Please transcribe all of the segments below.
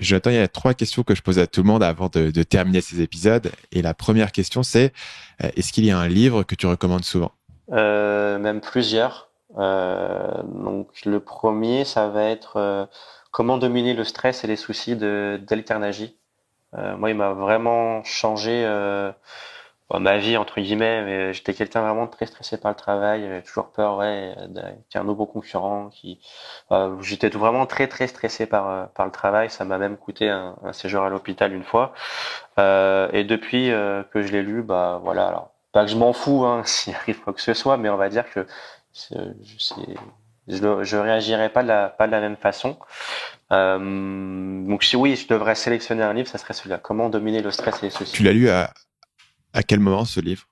Jonathan, il y a 3 questions que je pose à tout le monde avant de terminer ces épisodes. Et la première question, c'est est-ce qu'il y a un livre que tu recommandes souvent? Même plusieurs. Donc le premier, ça va être Comment dominer le stress et les soucis de Dale Carnegie. Moi, il m'a vraiment changé ma vie entre guillemets. Mais j'étais quelqu'un vraiment très stressé par le travail, j'avais toujours peur, ouais, qu'il y ait un nouveau concurrent. J'étais vraiment très très stressé par le travail. Ça m'a même coûté un séjour à l'hôpital une fois. Et depuis que je l'ai lu, bah voilà. Alors, pas que je m'en fous hein, s'il arrive quoi que ce soit, mais on va dire que c'est- je sais, je réagirais pas de la même façon. Donc si oui, je devrais sélectionner un livre, ça serait celui-là. Comment dominer le stress et les Tu soucis. l'as lu à quel moment, ce livre?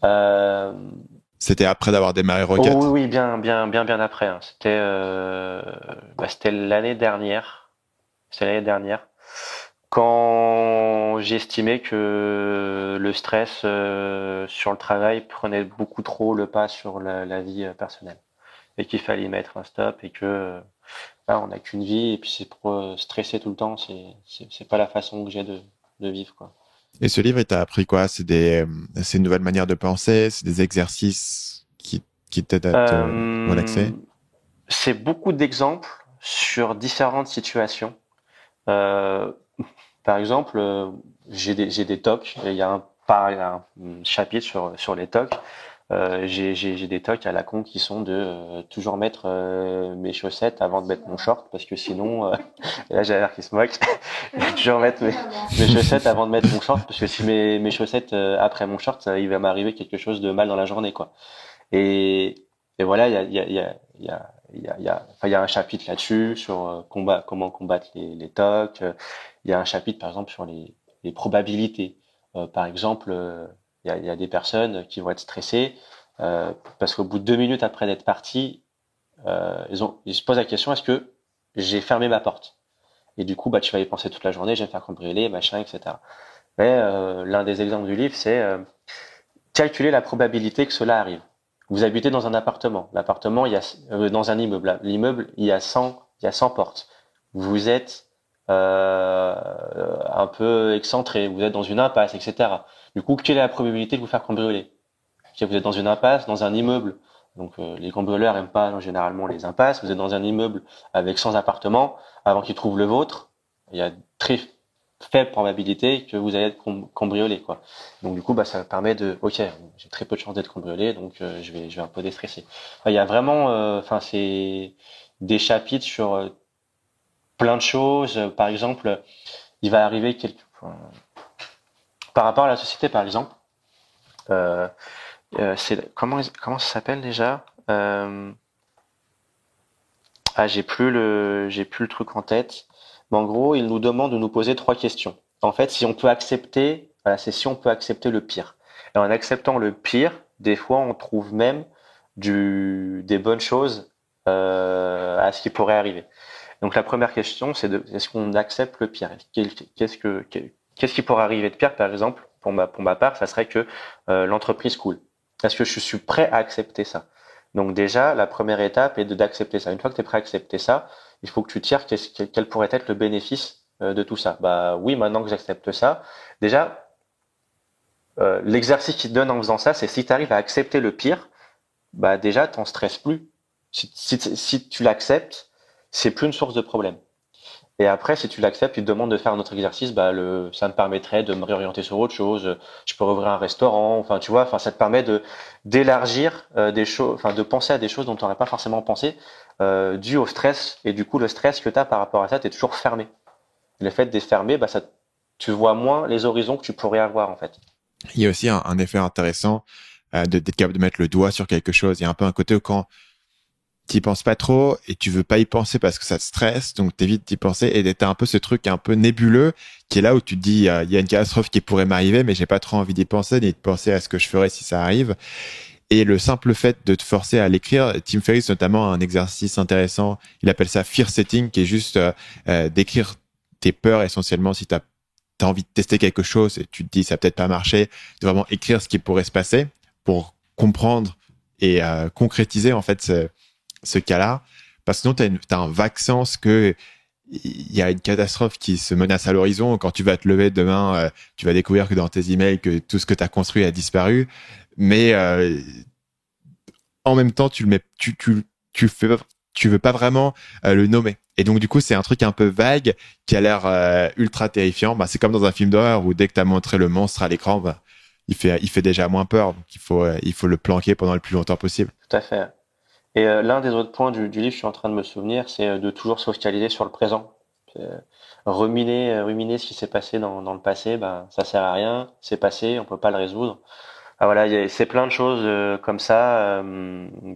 Euh, C'était après d'avoir démarré oh Rocket? oui, oui, bien, bien, bien, bien après, hein. C'était l'année dernière. C'était l'année dernière. Quand j'estimais que le stress sur le travail prenait beaucoup trop le pas sur la vie personnelle et qu'il fallait y mettre un stop et que on n'a qu'une vie et puis c'est pour stresser tout le temps, c'est pas la façon que j'ai de vivre quoi. Et ce livre, il t'a appris quoi? C'est une nouvelle manière de penser, c'est des exercices qui t'aident à te Euh, relaxer. c'est beaucoup d'exemples sur différentes situations. Euh, Par exemple, j'ai des TOC. Il y a un chapitre sur les TOC. J'ai des tocs à la con qui sont de toujours mettre mes chaussettes avant de mettre mon short parce que sinon et là j'ai l'air qui se moque toujours mettre mes chaussettes avant de mettre mon short parce que si mes chaussettes après mon short il va m'arriver quelque chose de mal dans la journée quoi et et voilà il y a un chapitre là-dessus sur comment combattre les tocs. Il y a un chapitre par exemple sur les probabilités. Par exemple il y a des personnes qui vont être stressées parce qu'au bout de 2 minutes après d'être partis, ils se posent la question est-ce que j'ai fermé ma porte? Et du coup, bah, tu vas y penser toute la journée, je vais me faire cambrioler, machin, etc. Mais l'un des exemples du livre, c'est calculer la probabilité que cela arrive. Vous habitez dans un appartement. L'appartement, dans un immeuble. L'immeuble, il y a 100 portes. Vous êtes un peu excentré, vous êtes dans une impasse, etc. Du coup, quelle est la probabilité de vous faire cambrioler? Si vous êtes dans une impasse, dans un immeuble, donc les cambrioleurs n'aiment pas généralement les impasses, vous êtes dans un immeuble avec 100 appartements, avant qu'ils trouvent le vôtre, il y a très faible probabilité que vous allez être cambriolé, quoi. Donc du coup, bah, ça permet ok, j'ai très peu de chances d'être cambriolé, donc je vais un peu déstresser. Enfin, il y a vraiment, enfin, c'est des chapitres sur plein de choses. Par exemple, il va arriver par rapport à la société, par exemple. Euh, comment ça s'appelle déjà j'ai plus le truc en tête. Mais en gros, il nous demande de nous poser 3 questions. En fait, si on peut accepter, voilà, c'est si on peut accepter le pire. Et en acceptant le pire, des fois, on trouve même des bonnes choses à ce qui pourrait arriver. Donc la première question, c'est est-ce qu'on accepte le pire? Qu'est-ce qui pourrait arriver de pire, par exemple, pour ma part, ça serait que l'entreprise coule. Est-ce que je suis prêt à accepter ça? Donc déjà, la première étape est d'accepter ça. Une fois que tu es prêt à accepter ça, il faut que tu tires quel pourrait être le bénéfice de tout ça. Bah oui, maintenant que j'accepte ça, déjà, l'exercice qui te donne en faisant ça, c'est si tu arrives à accepter le pire, bah déjà, t'en stresses plus. Si tu l'acceptes, c'est plus une source de problème. Et après, si tu l'acceptes, il te demande de faire un autre exercice, bah ça me permettrait de me réorienter sur autre chose. Je peux rouvrir un restaurant. Enfin, tu vois, enfin, ça te permet d'élargir des choses, enfin, de penser à des choses dont tu n'aurais pas forcément pensé, dû au stress. Et du coup, le stress que tu as par rapport à ça, tu es toujours fermé. Le fait d'être fermé, bah tu vois moins les horizons que tu pourrais avoir en fait. Il y a aussi un effet intéressant d'être capable de mettre le doigt sur quelque chose. Il y a un peu un côté où quand t'y penses pas trop et tu veux pas y penser parce que ça te stresse, donc t'évites d'y penser et t'as un peu ce truc un peu nébuleux qui est là où tu te dis il y a une catastrophe qui pourrait m'arriver mais j'ai pas trop envie d'y penser ni de penser à ce que je ferais si ça arrive. Et le simple fait de te forcer à l'écrire, Tim Ferriss notamment a un exercice intéressant, il appelle ça fear setting, qui est juste d'écrire tes peurs essentiellement si t'as envie de tester quelque chose et tu te dis ça a peut-être pas marché, de vraiment écrire ce qui pourrait se passer pour comprendre et concrétiser en fait ce cas-là. Parce que sinon, t'as un vague sens que il y a une catastrophe qui se menace à l'horizon. Quand tu vas te lever demain, tu vas découvrir que dans tes emails, que tout ce que tu as construit a disparu. Mais en même temps, tu veux pas vraiment le nommer. Et donc du coup, c'est un truc un peu vague qui a l'air ultra terrifiant. Bah, c'est comme dans un film d'horreur où dès que tu as montré le monstre à l'écran, bah, il fait déjà moins peur. Donc il faut le planquer pendant le plus longtemps possible. Tout à fait. Et l'un des autres points du livre, je suis en train de me souvenir, c'est de toujours se focaliser sur le présent. Euh, ruminer ce qui s'est passé dans le passé, ben ça sert à rien. C'est passé, on peut pas le résoudre. Ah voilà, c'est plein de choses comme ça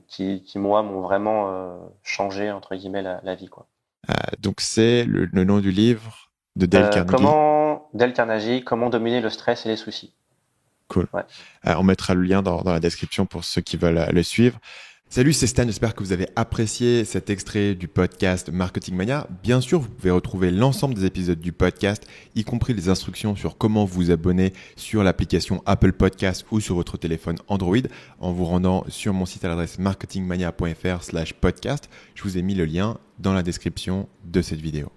qui moi m'ont vraiment changé entre guillemets la vie quoi. Donc c'est le nom du livre de Dale Carnegie. Dale Carnegie, comment dominer le stress et les soucis. Cool. Ouais. On mettra le lien dans la description pour ceux qui veulent le suivre. Salut, c'est Stan, j'espère que vous avez apprécié cet extrait du podcast Marketing Mania. Bien sûr, vous pouvez retrouver l'ensemble des épisodes du podcast, y compris les instructions sur comment vous abonner sur l'application Apple Podcast ou sur votre téléphone Android en vous rendant sur mon site à l'adresse marketingmania.fr/podcast. Je vous ai mis le lien dans la description de cette vidéo.